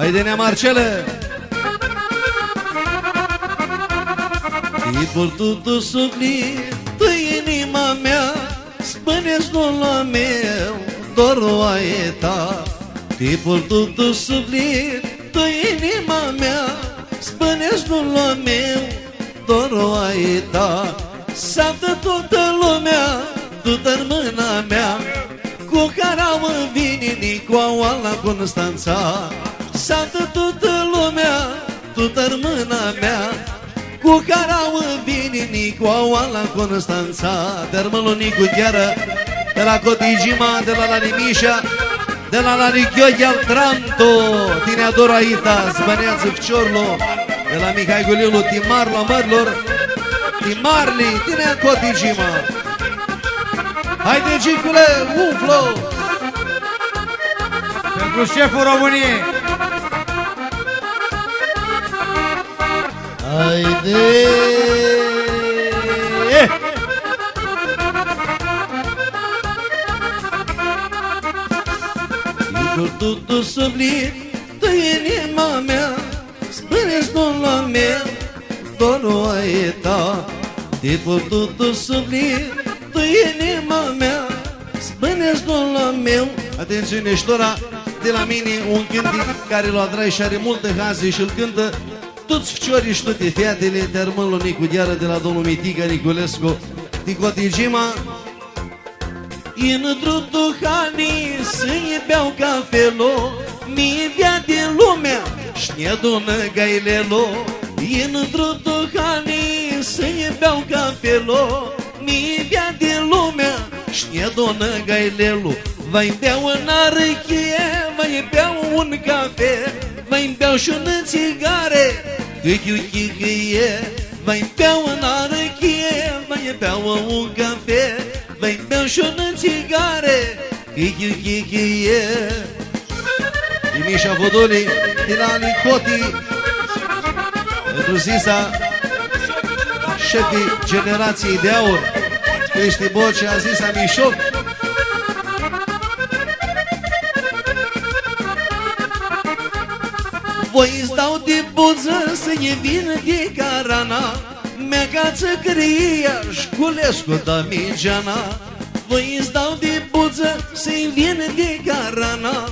Haide, nea Marcelă! Tipul tu sufletul inima mea, spune-ți la meu, dorul e ta. Tipul tu sufletul inima mea, spune-ți la meu, dorul e ta. Saptă toată lumea, tu-te-n mâna mea, cu care mă vine Nicoaua la Constanța. Saptă toată lumea, tu-te-n mâna mea, cu care mă vine Nicoaua la Constanța. Termălul Nicu Gheară, de la Cotigima, de la Larimișa, de la Larighioghi al Tranto, tine ador Aita, Zbăneață Fciorlo, de la Mihai Guliulu, Timar la Mărlor, Timarli, tine Cotigima. Haide, Gicule, umflo! Pentru șeful României. Haide! Tipul tu sufletul inima mea, spune-ți la meu, dorul e ta. Tipul tu sufletul inima mea, spune-ți la meu. Atențiune, ștora de la mine, un cântec care l-a trai și are multe haze și îl cântă toți ficiorii și toate featele. Termălul Nicu Gheară, de la domnul Mitiga Niculescu, din Cotigima. Intru duhanii să-i beau cafelo, mi-i via din lumea și-ne adună gailelo. Intru duhanii să-i beau cafelo, mi-i via din lumea și-ne adună gailelo. Vai beau în arăchie, vai beau un cafe, vai beau și un țigare, câiu-chihie. Vai beau în arăchie, vai beau un cafe, vai beau și un țigare, câiu-chihie. Dimișa Vodoli, din la Nicoti, pentru Zisa, șefii generației de aur, Cristi Bocea, Zisa Mișoc. Voi-ți dau de buză să-i vină de Carana, Megață Cria, Șculescu Damigeana. Voi-ți dau de buză să-i vină de Carana,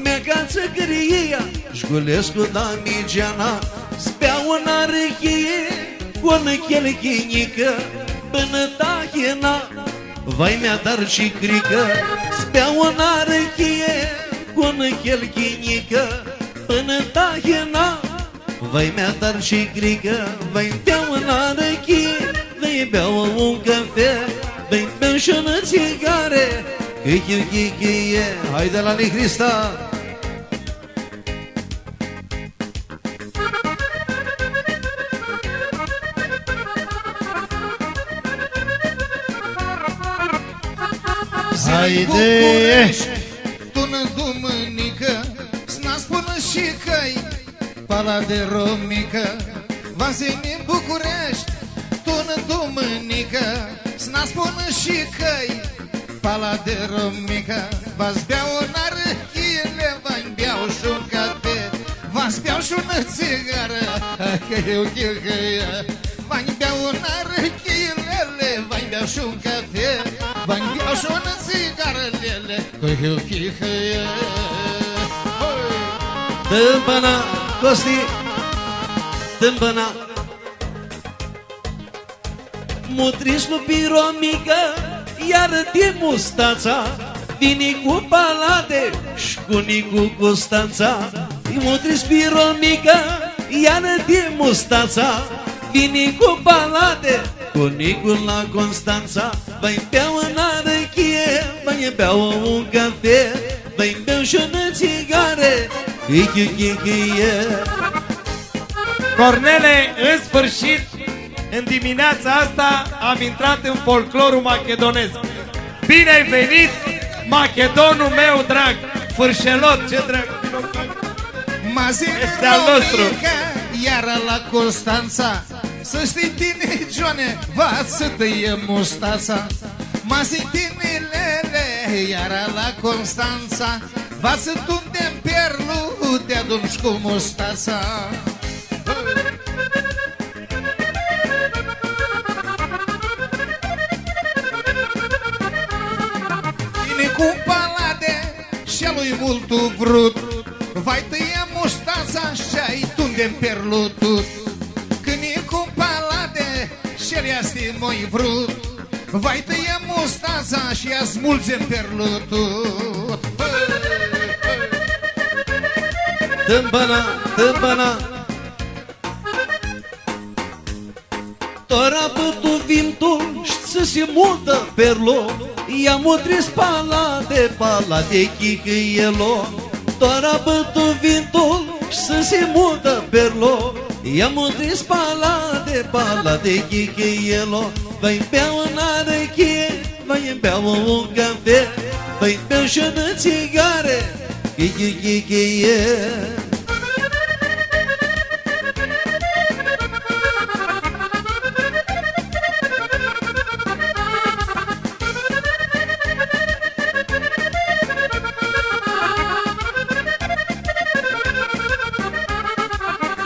Megață Cria, Șculescu Damigeana. Speau în arăchie, cu o chelchinică, până tahina, vai mi-a dar și crică. Speau în arăchie, cu o chelchinică, până tahina, vai mi-a dar și crică. Vai beau în arăchie, vai beau un cafe, vai beau și o țigare, câiu-chihie. Haide la Nicrista! Haide! Tu-nă dumânică, s-na spună și căi, Pala de Romică, Vasini în București. Tu-nă dumânică, s-na spună și căi, Pala de Romică. V-ați beau în arăchile, v-mi beau și un cafe, v-ați beau și una țigară, v-mi beau în arăchilele, v-mi beau și un cafe, v-mi beau și una țigarălele. Tâmpăna, Costi, tâmpăna. Mutrislu piromică, iar de mustața, vine cu palade și cu Nicu Constanța. Mutris piromică, iar de mustața, vine cu palade, cu Nicu la Constanța. Vai beau în arăchie, vai beau un cafe, vai beau și o țigare, câiu-chihie. Cornele, în sfârșit, în dimineața asta am intrat în folclorul makedonesc. Bine ai venit, macedonul meu drag, Fârșelot, ce drag! Este al nostru. Iar la Constanța, să știi tine, Joane, va să tăie mustața. Masi tinilele, iar la Constanța, Vasă tunde-n perlu, te adunci cu mustața. Vine cu palade și-a lui multul vrut, vai tăia mustața și-ai tunde-n perlu tut. Când e cu palade și-l ia-sti moi vrut, vai tăia mustața și-a smulge-n perlu tut. Tâmpăna, tâmpăna Tora pătu vintul să se mută perlo, i-am utris pala de chihăielo. Tora pătu vintul să se mută perlo, i-am utris pala de chihăielo. Vai bea un arăchie, vai bea un cafe, vai bea și de țigare, chihăie.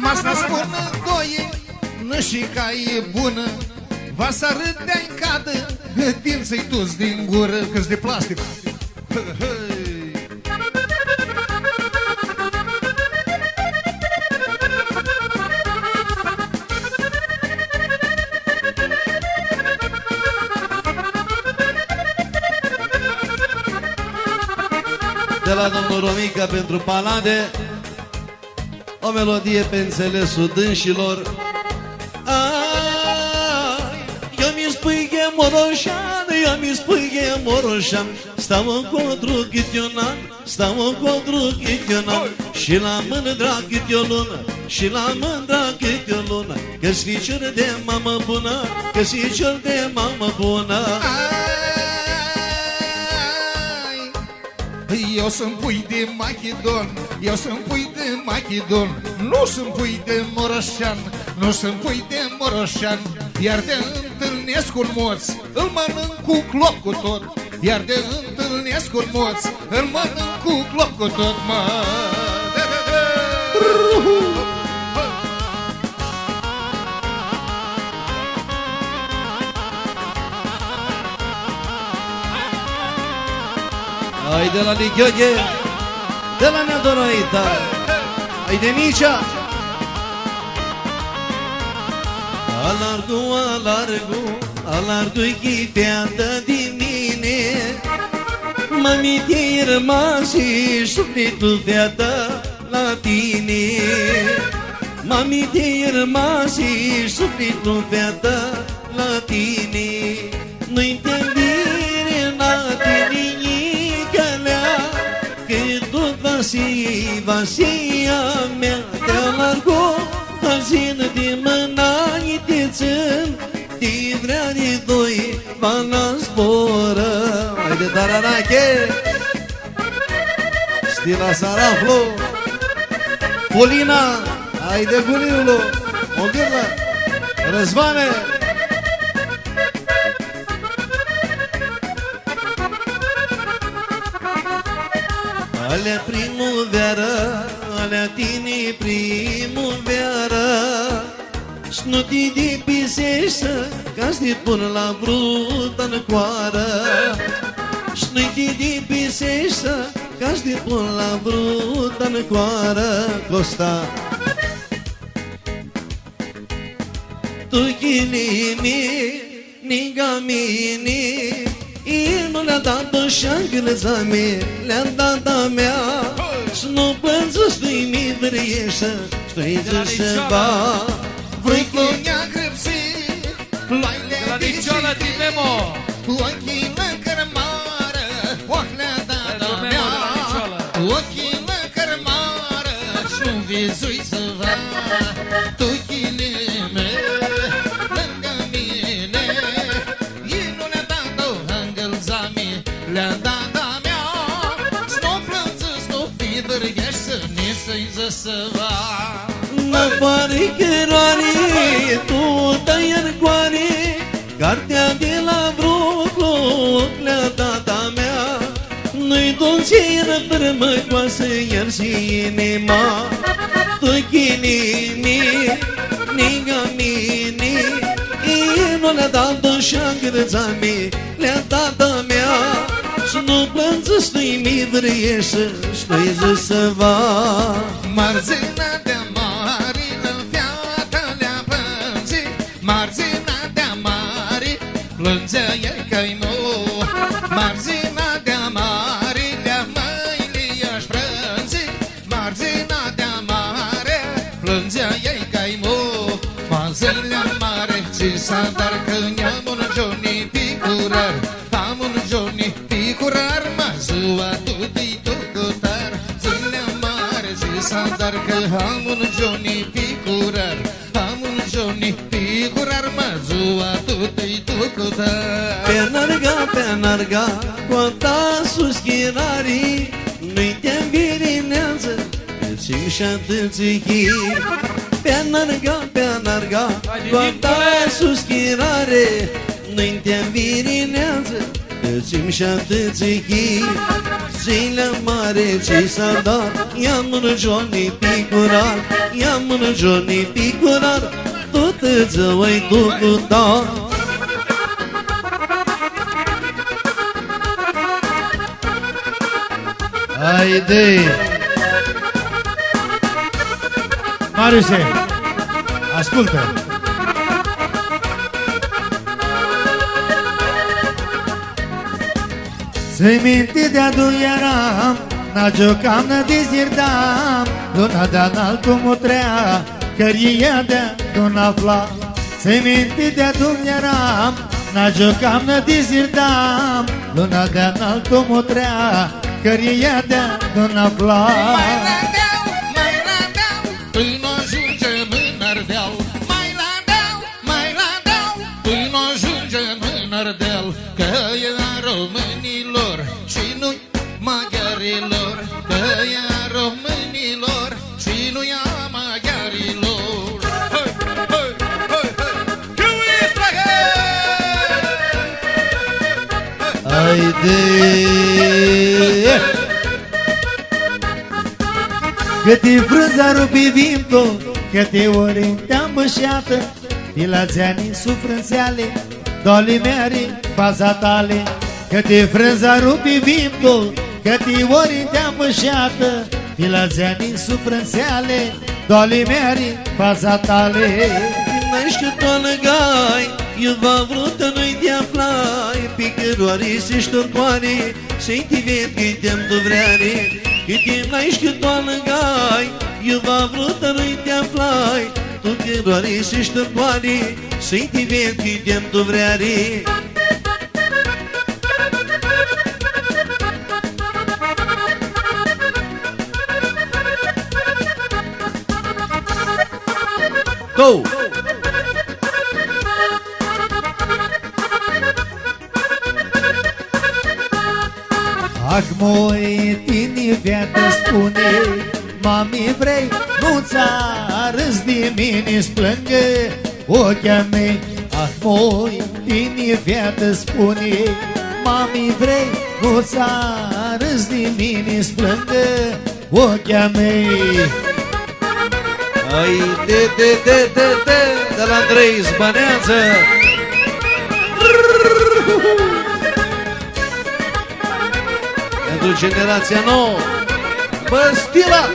Masna spune doie, nășica e bună, va să râdea-i cadă, dinții toți din gură, că-s de plastic. De la domnul Romica pentru palade, o melodie pe înțelesul dânșilor. Eu mi spui că e moroșan, eu mi spui că e moroșan. Stau în codru câte un an, stau în codru câte un an, și la mândra câte o lună, și la mândra câte o lună, că-s ficior de mamă bună, că-s ficior de mamă bună. Eu sunt pui de Machedon, eu sunt pui de Machedon, nu sunt pui de Moroșan, nu sunt pui de Moroșan. Iar te întâlnesc un moț, îl mănânc cu clop cu tot. Iar te întâlnesc un moț, îl mănânc cu clop cu tot, mă. Hai de la Lichioghe, de la Neadoroita, hai de Micea. Alargu, alargu, alargu-i chipeată din mine, mami te-ai rămas și sufletul feată la tine. Mami te-ai rămas și sufletul feată la tine. Nu-i întâlnire la tine, că tot Vasia mea te alargă, azină de mâna-i te țin, te vrea de doi, bana zboră. Hai de tararache, Stila Saraflu, Polina, hai de Gulirulu, Mogirla, Răzvane. Alea primăvară, alea tine primăvară, snutii de piseșă, ca-ți te pun la brută în coară. Snutii de piseșă, ca-ți te pun la brută în coară. Costa tu chilimi, niga mini, nu le-a dat șangâlța mea, le-a dat a mea. Și nu pânță stui mi vrieșă, stui să ba. Voi clonia grăpsi, loaile de citii, ochii la cărmară, oah le-a dat a mea. Ochii la cărmară, și-un vizui să va. Tu chilime, lângă mine, ei nu le-a dat o hângălța mea, le-a dat a mea. S-nu plânță, s-nu fi dărghești, să-i să va. Mă pare căroare, tu tăi argoare, cartea de la vreo loc le-a dat a mea. Nu-i dulcină frămăcoasă, iar și inima tu chinini, niga mini. Nu le-a dat așa grăța mea, le-a dat a mea. Și nu plânță, știi mi vrieșă, știi să va. Marzina de-a mare, lălfeata le-a plânge. Marzina de-a mare, plângea ei că-i nu. Marzina de-a mare, le-a mâine i-aș prânge. Marzina de-a mare, plângea ei că-i nu. Marzina mare, ce s-a dar că ne-am un Johnny picurar. Am un Johnny picurar, mă ziua tu-i tucutar. Zilea mare, ce s-a dar că am un Johnny picurar. Am un Johnny picurar, mă ziua tu-i tucutar. Pe narga, conta suschinarii, nu-i te-mi birinează, țin și atâți chii. Pe narga, conta suschinare, nu-i te-mi birinează, țin și atâți chii. Zilea mare ce s-a dat, i-am un Johnny picurar, i-am un Johnny picurar, tot îți voi tucuta. Haide! Mariuse, ascultă! Se minte de adu eram, na giocam, na dizirdam, luna de înaltul mutrea, căria de nu afla. Se minte de adu eram, na giocam, na dizirdam, luna de înaltul mutrea, căria de nu afla. Mai la deal, până ajungem în Ardeal. Mai la deal, până ajungem în Ardeal. Că e a românilor și nu-i maghiarilor. Că e a românilor și nu-i a maghiarilor. Hai, hai, hai, hai! Chiuistă, Haide! Câte frunza rupi vintul, câte ori te-am bășeată, de la zeanii sufrânțeale, doli meri, faza tale. Câte frunza rupi vintul, câte ori te-am bășeată, de la zeanii sufrânțeale, doli meri, faza tale. N-ai știut o lăgai, eu v-am vrut să nu-i te aflai. Picăroare și ștorcoare, să-i te ved că-i te-am duvreare. Câte n-ai știut o lăgai, eu v-am vrut să nu-i te aflai. Picăroare și ștorcoare, să-i te ved că-i te-am duvreare. Go! Ach, moi, tine viață spune, mami, vrei, nu ți-arăs de mine, splângă ochia mei. Ach, moi, tine viață spune, mami, vrei, nu ți-arăs de mine, splângă ochia mei. Ai, de la Andrei Zbăneață. Pentru generația nouă, bă, stila!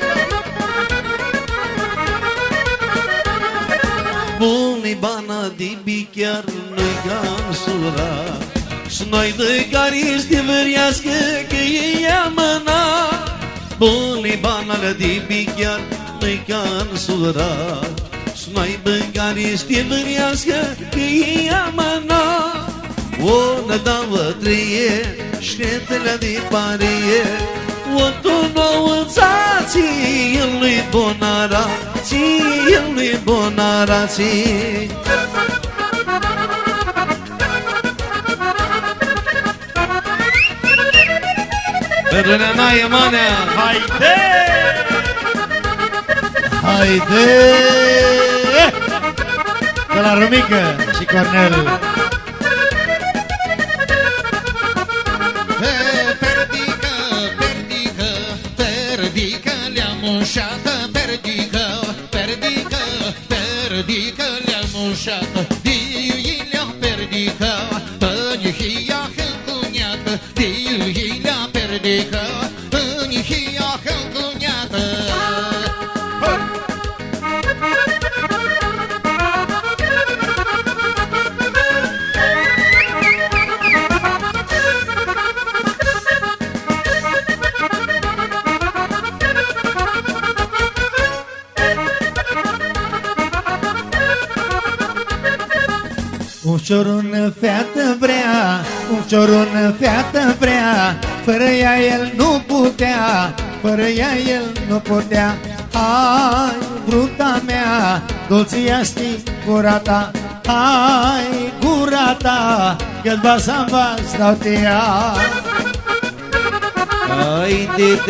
Buni bana de bichiar, nu-i gansura, și noi de care este vâriască, că ei amâna. Buni bana de bichiar, nu-i gansura, și noi de care este vâriască, că ei amâna. O nădavă treie, ștetele de parie, o tu nouă ție, el nu-i bonara, ție, el nu-i bonara, ție. Pentru Neanaie Manea, Haide! Haide! De la Rumică și Cornel. Fertică mușată, perdică, perdică, perdică le-a mușată, diu-i-le-a perdică, în-i-a hâlcuniată, diu-i-le-a perdică, în-i-a hâlcuniată. Un ciorun feată vrea, un ciorun feată vrea, fără ea el nu putea, fără ea el nu putea. Hai, bruta mea, dulția știi gura ta, hai, gura ta, că-ți vas-am vas dau-te ea. Ai, de,